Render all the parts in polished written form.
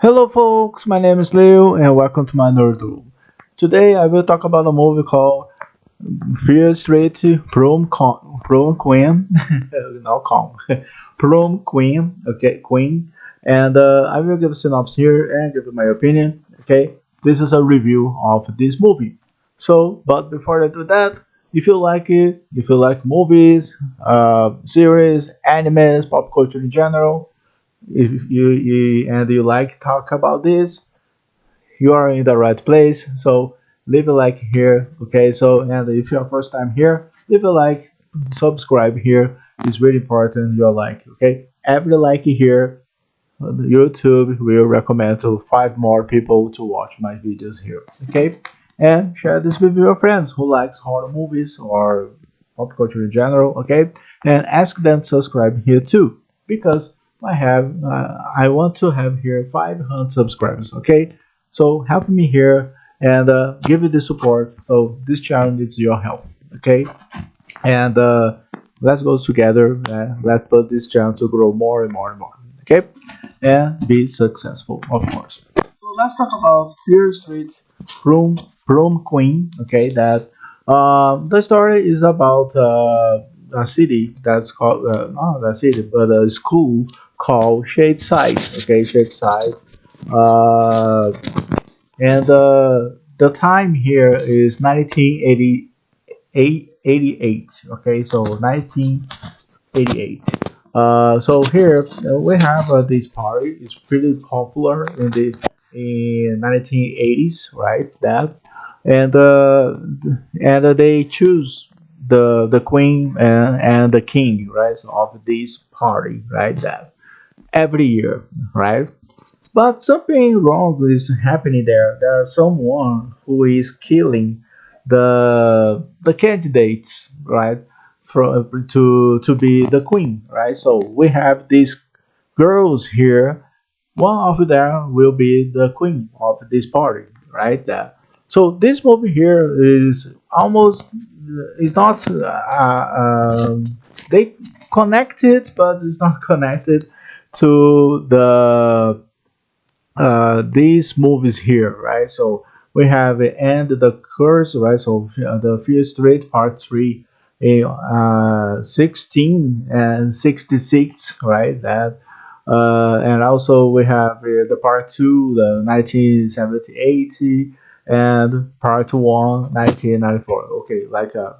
Hello, folks. My name is Leo, and welcome to my nerd room. Today, I will talk about a movie called Fear Street Prom Queen, not Con, Prom Queen. Okay, Queen, and I will give a synopsis here and give my opinion. Okay, this is a review of this movie. But before I do that, if you like it, if you like movies, series, animes, pop culture in general, if you like talk about this, you are in the right place. So leave a like here, okay? So and if you're first time here, leave a like, subscribe here. It's really important. Your like, okay? Every like here, YouTube will recommend to 5 more people to watch my videos here, okay? And share this with your friends who likes horror movies or pop culture in general, okay? And ask them to subscribe here too, because I want to have here 500 subscribers, okay? So help me here and give it the support. So this channel needs your help, okay? And let's go together. Let's put this channel to grow more and more and more, okay? And be successful, of course. So let's talk about Fear Street Prom Queen. Okay, that the story is about a city that's called not a city, but a school called Shadeside. Okay, Shadeside. Uh, and the time here is 1988. Okay, so 1988. So here we have this party. It's pretty popular in 1980s, right? That and they choose the queen and the king, right, of this party, right? That every year, right? But something wrong is happening there. There's someone who is killing the candidates, right, for to be the queen, right? So we have these girls here. One of them will be the queen of this party, right? So this movie here is almost it's not they connected, but it's not connected to these movies here, right? So we have End the Curse, right? So the Fear Street Part 3 in 16 and 66, right? That and also we have the Part 2, the 1978, and Part 1, 1994. Okay, like the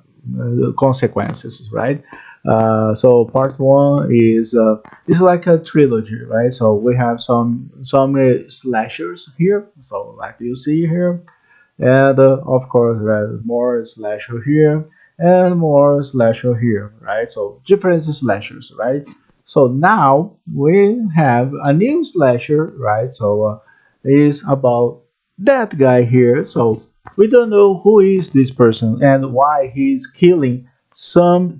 consequences, right? So part one is like a trilogy, right? So we have some slashers here, so like you see here, and of course there's more slasher here and more slasher here, right? So different slashers, right? So now we have a new slasher, right? So is about that guy here. So we don't know who is this person and why he's killing some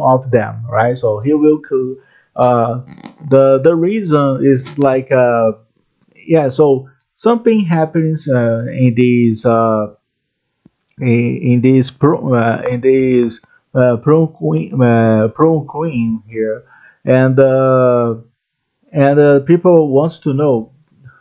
of them, right? So he will kill. The reason is like yeah. So something happens in this prom queen here, and people wants to know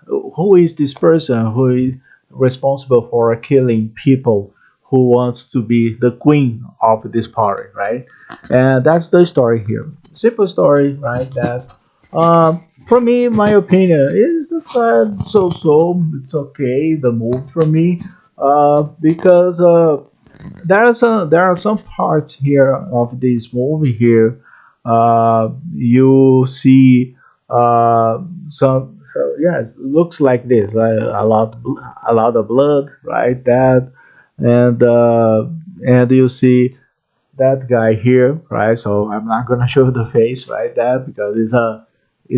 who is this person who is responsible for killing people who wants to be the queen of this party, right? And that's the story here. Simple story, right? That for me, my opinion is so. It's okay. The move for me, because there are some parts here of this movie here. You see so yes, looks like this, right? A lot of blood, right? That and you see that guy here, right? So I'm not gonna show the face, right? That because it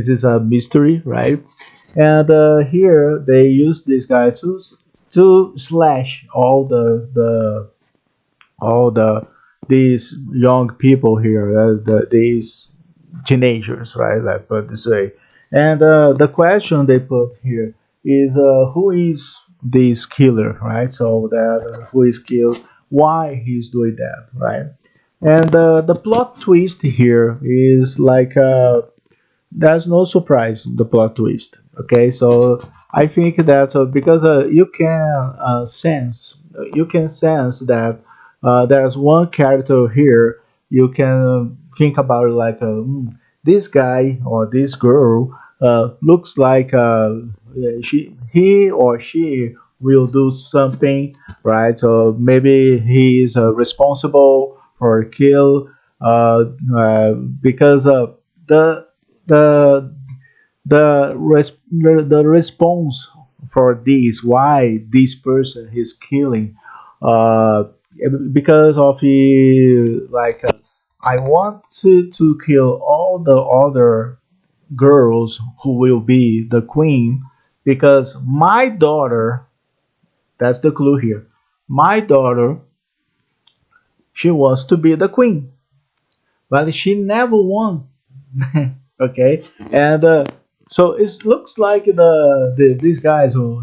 is a mystery, right? And here they use this guy to slash all these young people here, these teenagers, right? Like put this way. And the question they put here is who is this killer, right? So that who is killed, why he's doing that, right? And the plot twist here is like there's no surprise in the plot twist. Okay, so I think that because you can sense that there's one character here. You can think about it like this guy or this girl looks like he or she will do something, right? So maybe he is responsible for a kill because the the the response for this why this person is killing uh because of the like I want to kill all the other girls who will be the queen because my daughter, that's the clue here, my daughter, she wants to be the queen but she never won. Okay, and so it looks like these guys who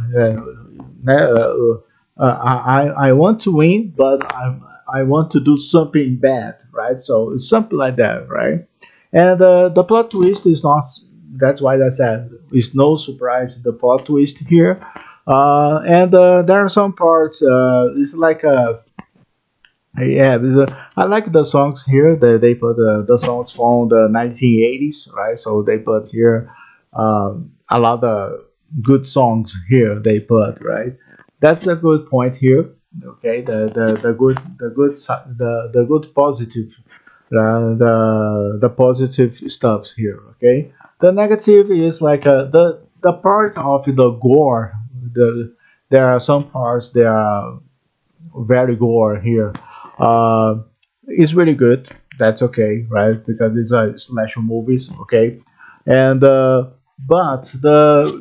I want to win, but I want to do something bad, right? So it's something like that, right? And the plot twist is not. That's why I said it's no surprise the plot twist here. And there are some parts. It's like a yeah, because, I like the songs here. They put the songs from the 1980s, right? So they put here a lot of good songs here. They put right. That's a good point here. Okay, the good positive the positive stuffs here. Okay, the negative is like the part of the gore. There are some parts there are very gore here. Uh, it's really good. That's okay, right? Because it's a slasher movies, okay. And but the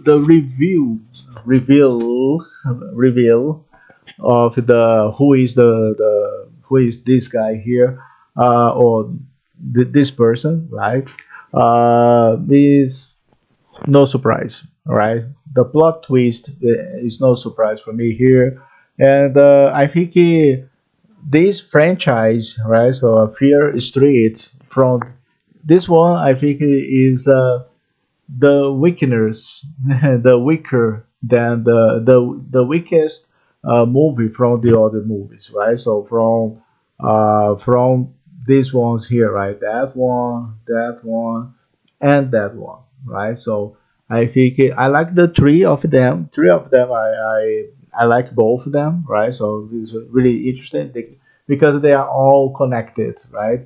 reveal of the who is this guy here, or this person, right? Is no surprise, right? The plot twist is no surprise for me here, and I think this franchise, right? So Fear Street from this one, I think is the weakness, the weaker than the weakest movie from the other movies, right? So from these ones here, right? That one, and that one, right? So I think I like the three of them. Three of them, I like both of them, right? So it's really interesting because they are all connected, right?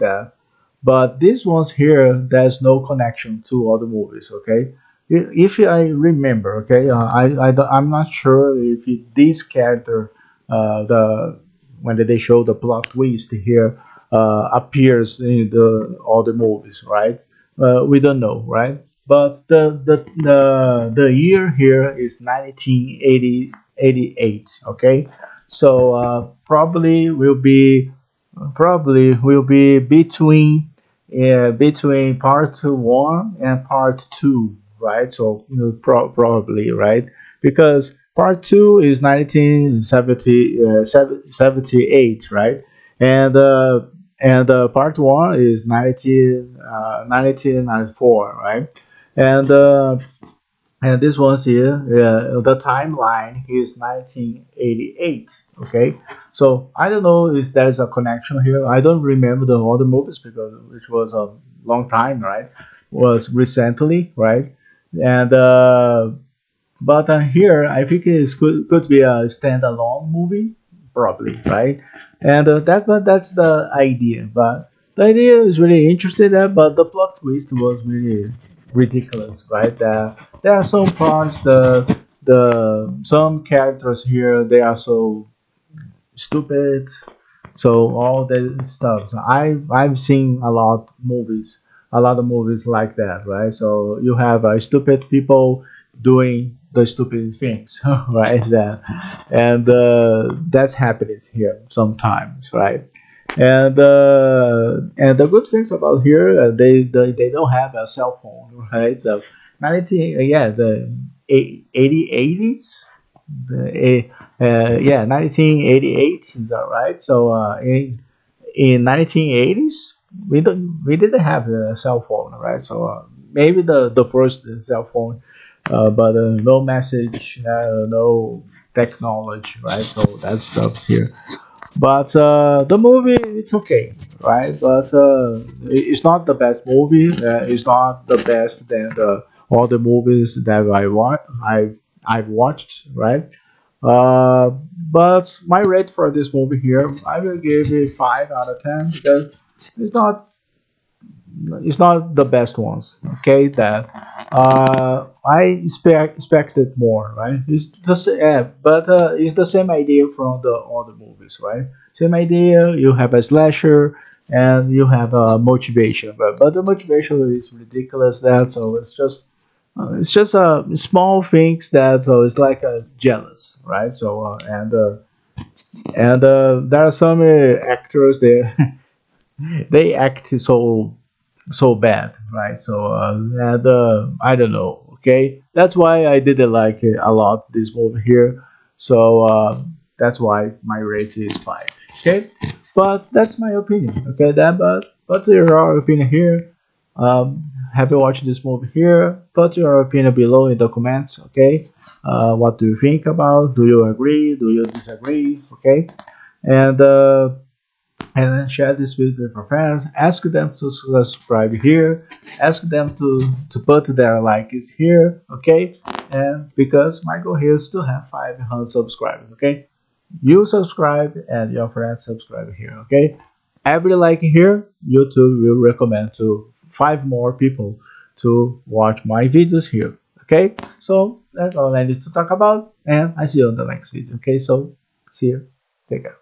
But these ones here, there's no connection to other movies. Okay, if I remember, okay, I'm not sure if this character, the when they show the plot twist here, appears in the other movies, right? We don't know, right? But the year here is 1988. Okay, so probably will be between part one and part two, right? So probably right because part two is 1970 78, right? And part one is 1994, right? And and this one's here, the timeline is 1988. Okay, so I don't know if there's a connection here. I don't remember the other movies because which was a long time, right? Was recently, right? And but here I think it could be a standalone movie, probably, right? And that's the idea. But the idea is really interesting, but the plot twist was really ridiculous, right? There are some parts the some characters here they are so stupid, so all that stuff. So I've seen a lot of movies like that, right? So you have stupid people doing the stupid things, right? That and that's happiness here sometimes, right? And the good things about here, they don't have a cell phone, right? The 19 yeah the 80s, yeah, 1988, is that right? So in 1980s, we didn't have a cell phone, right? So maybe the first cell phone, but no message, no technology, right? So that stuff's here. But the movie, it's okay, right? But it's not the best movie. It's not the best than all the movies that I've watched, right? But my rate for this movie here, I will give it 5 out of 10 because it's not it's not the best ones. Okay, that I expected more, right? It's the yeah, but it's the same idea from the other movies, right? Same idea. You have a slasher and you have a motivation, but the motivation is ridiculous. That so it's just small things that so it's like jealous, right? So and there are some actors there they act so bad, right? So and I don't know. Okay, that's why I didn't like it a lot this movie here. So that's why my rate is 5. Okay, but that's my opinion. Okay, then but your opinion here. Have you watched this movie here? Put your opinion below in the comments. Okay, what do you think about? Do you agree? Do you disagree? Okay, and. And then share this video with your friends. Ask them to subscribe here. Ask them to put their like it here, okay? And because my goal here is to have 500 subscribers, okay? You subscribe and your friends subscribe here, okay? Every like here, YouTube will recommend to 5 more people to watch my videos here, okay? So that's all I need to talk about, and I see you on the next video, okay? So see you. Take care.